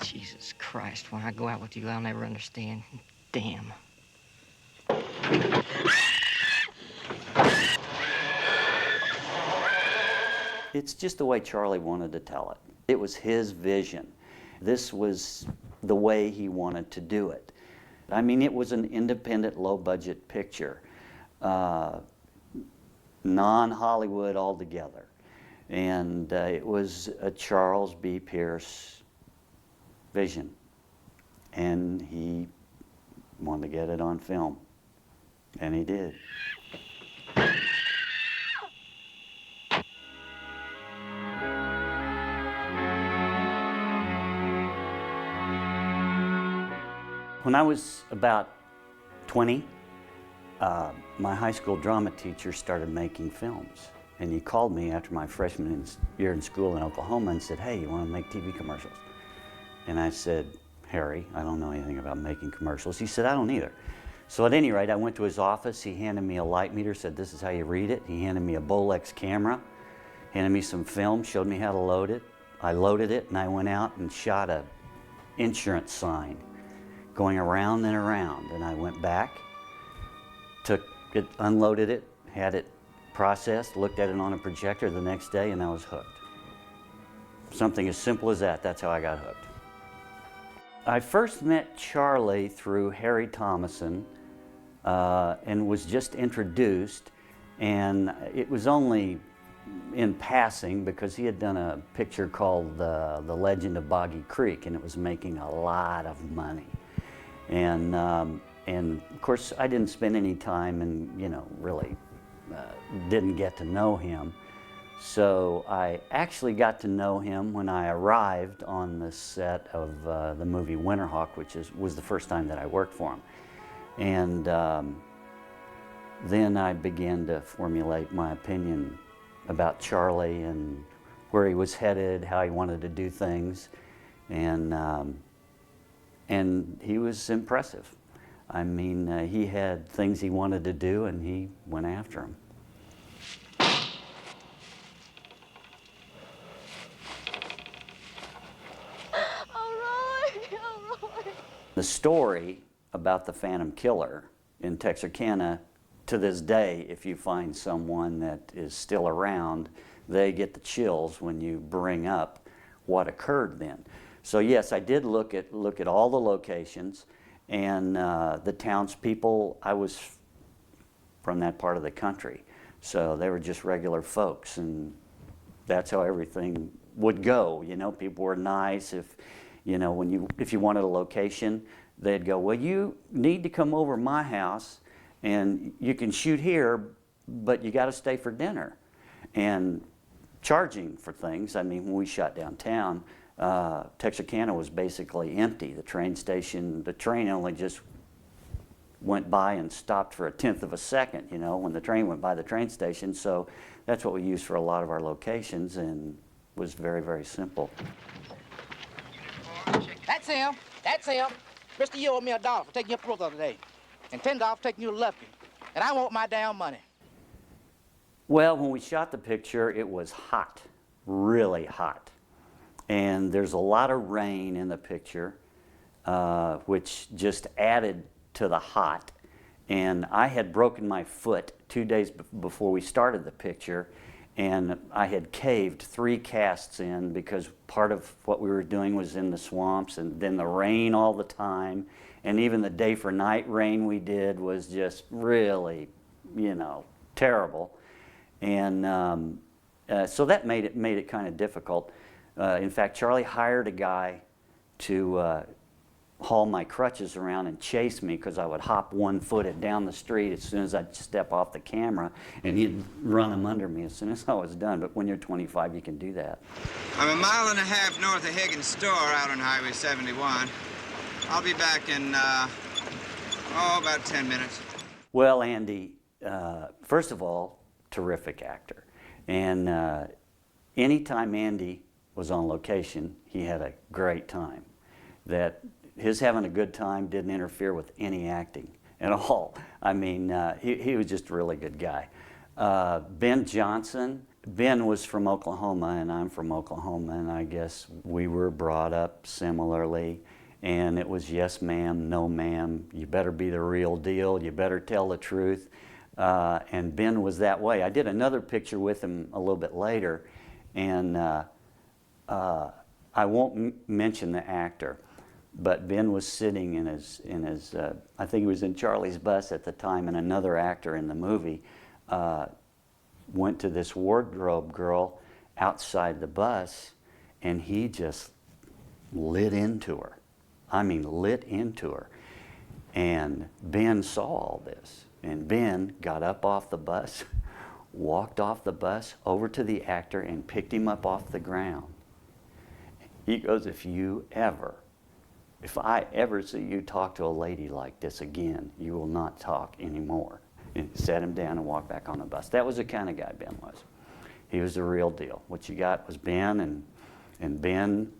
Jesus Christ, when I go out with you, I'll never understand. Damn. It's just the way Charlie wanted to tell it. It was his vision. This was the way he wanted to do it. I mean, it was an independent, low-budget picture, non-Hollywood altogether. And it was a Charles B. Pierce vision. And he wanted to get it on film. And he did. When I was about 20, my high school drama teacher started making films. And he called me after my freshman year in school in Oklahoma and said, "Hey, you want to make TV commercials?" And I said, "Harry, I don't know anything about making commercials." He said, "I don't either." So at any rate, I went to his office. He handed me a light meter, said, "This is how you read it." He handed me a Bolex camera, handed me some film, showed me how to load it. I loaded it, and I went out and shot an insurance sign going around and around. And I went back, took it, unloaded it, had it processed, looked at it on a projector the next day, and I was hooked. Something as simple as that, that's how I got hooked. I first met Charlie through Harry Thomason and was just introduced, and it was only in passing because he had done a picture called The Legend of Boggy Creek, and it was making a lot of money. And of course, I didn't spend any time and, you know, really didn't get to know him. So I actually got to know him when I arrived on the set of the movie Winterhawk, which was the first time that I worked for him. And then I began to formulate my opinion about Charlie and where he was headed, how he wanted to do things. And he was impressive. I mean, he had things he wanted to do, and he went after them. The story about the Phantom Killer in Texarkana, to this day, if you find someone that is still around, they get the chills when you bring up what occurred then. So yes, I did look at all the locations, and the townspeople. I was from that part of the country, so they were just regular folks, and that's how everything would go. You know, people were nice. If you know, if you wanted a location, they'd go, "Well, you need to come over to my house, and you can shoot here, but you got to stay for dinner." And charging for things. I mean, when we shot downtown, Texarkana was basically empty. The train station, the train only just went by and stopped for a tenth of a second, you know, when the train went by the train station. So that's what we used for a lot of our locations, and was very, very simple. That's him. That's him. Mister, you owe me $1 for taking your throat the other day, and $10 for taking you to Lufkin. And I want my damn money. Well, when we shot the picture, it was hot, really hot. And there's a lot of rain in the picture, which just added to the hot. And I had broken my foot 2 days before we started the picture, and I had caved 3 casts in because part of what we were doing was in the swamps, and then the rain all the time. And even the day for night rain we did was just really, you know, terrible. And so that made it kind of difficult. In fact, Charlie hired a guy to haul my crutches around and chase me because I would hop one-footed down the street as soon as I'd step off the camera, and he'd run them under me as soon as I was done. But when you're 25, you can do that. I'm 1.5 miles north of Higgins' store out on Highway 71. I'll be back in, about 10 minutes. Well, Andy, first of all, terrific actor. And anytime Andy was on location, he had a great time. That his having a good time didn't interfere with any acting at all. I mean, he was just a really good guy. Ben Johnson, Ben was from Oklahoma, and I'm from Oklahoma, and I guess we were brought up similarly. And it was yes ma'am, no ma'am, you better be the real deal, you better tell the truth. And Ben was that way. I did another picture with him a little bit later, and I won't mention the actor, but Ben was sitting in his I think he was in Charlie's bus at the time, and another actor in the movie went to this wardrobe girl outside the bus, and he just lit into her. I mean, lit into her. And Ben saw all this, and Ben got up off the bus, walked off the bus over to the actor and picked him up off the ground. He goes, if I ever see you talk to a lady like this again, you will not talk anymore. And sat him down and walked back on the bus. That was the kind of guy Ben was. He was the real deal. What you got was Ben, and Ben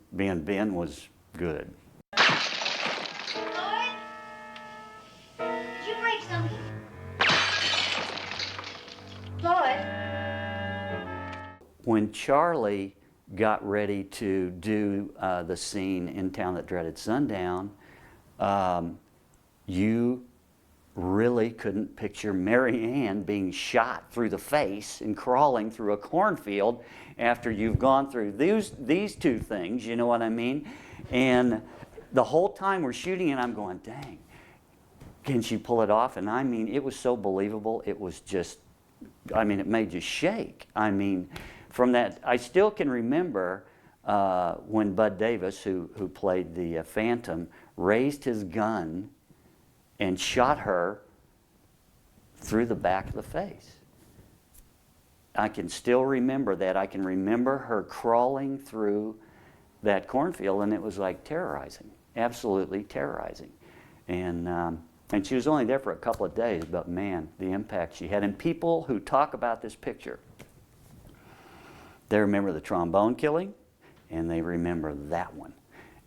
was good. Lloyd? Did you break something? Lloyd? When Charlie got ready to do the scene in Town That Dreaded Sundown, you really couldn't picture Mary Ann being shot through the face and crawling through a cornfield after you've gone through these two things, you know what I mean? And the whole time we're shooting it, I'm going, dang, can she pull it off? And I mean, it was so believable, it was just, I mean, it made you shake. I mean, from that, I still can remember when Bud Davis, who played the Phantom, raised his gun and shot her through the back of the face. I can still remember that. I can remember her crawling through that cornfield, and it was like terrorizing, absolutely terrorizing. And she was only there for a couple of days, but man, the impact she had. And people who talk about this picture, they remember the trombone killing, and they remember that one,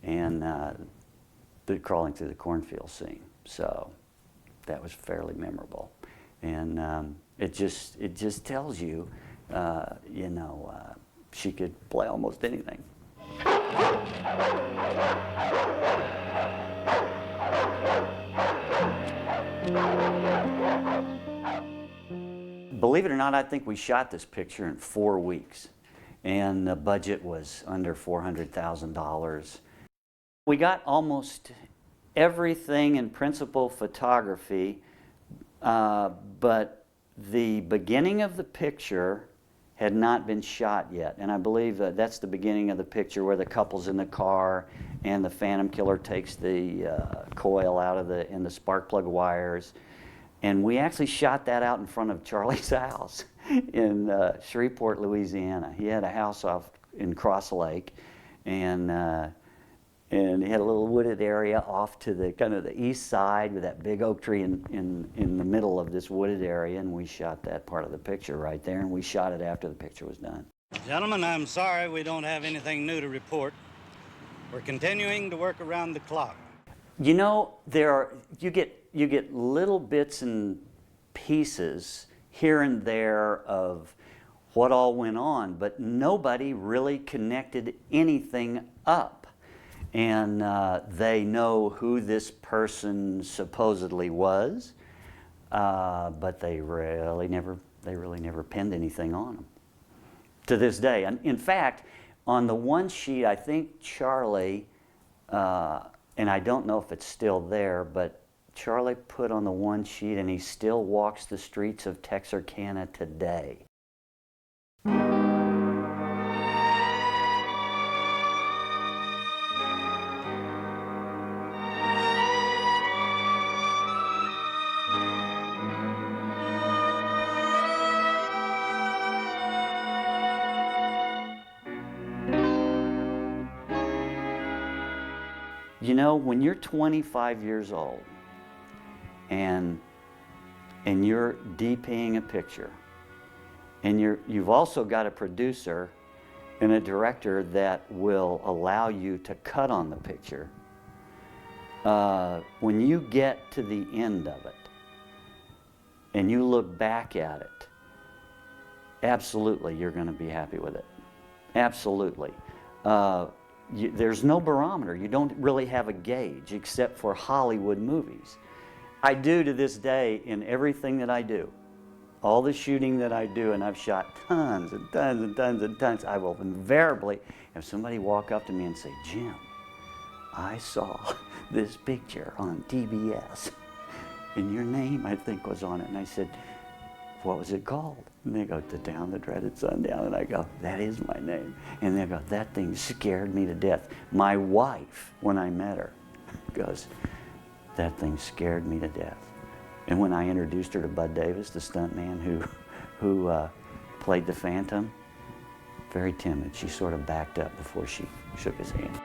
and the crawling through the cornfield scene. So that was fairly memorable, and it just tells you, you know, she could play almost anything. Believe it or not, I think we shot this picture in 4 weeks, and the budget was under $400,000. We got almost everything in principal photography, but the beginning of the picture had not been shot yet. And I believe that's the beginning of the picture where the couple's in the car and the Phantom Killer takes the coil out of the spark plug wires. And we actually shot that out in front of Charlie's house in Shreveport, Louisiana. He had a house off in Cross Lake, and he had a little wooded area off to the kind of the east side with that big oak tree in the middle of this wooded area, and we shot that part of the picture right there, and we shot it after the picture was done. Gentlemen, I'm sorry we don't have anything new to report. We're continuing to work around the clock. You know, you get little bits and pieces here and there of what all went on, but nobody really connected anything up. And they know who this person supposedly was, but they really never pinned anything on them to this day. And in fact, on the one sheet, I think Charlie, and I don't know if it's still there, but Charlie put on the one sheet, and he still walks the streets of Texarkana today. You know, when you're 25 years old and you're DPing a picture, and you've also got a producer and a director that will allow you to cut on the picture, when you get to the end of it and you look back at it, absolutely you're going to be happy with it. Absolutely. There's no barometer. You don't really have a gauge except for Hollywood movies. I do to this day in everything that I do. All the shooting that I do, and I've shot tons and tons and tons and tons, I will invariably have somebody walk up to me and say, Jim, I saw this picture on TBS, and your name, I think, was on it. And I said, what was it called? And they go, The Down, the Dreaded Sundown. And I go, that is my name. And they go, that thing scared me to death. My wife, when I met her, goes, that thing scared me to death. And when I introduced her to Bud Davis, the stuntman who played the Phantom, very timid. She sort of backed up before she shook his hand.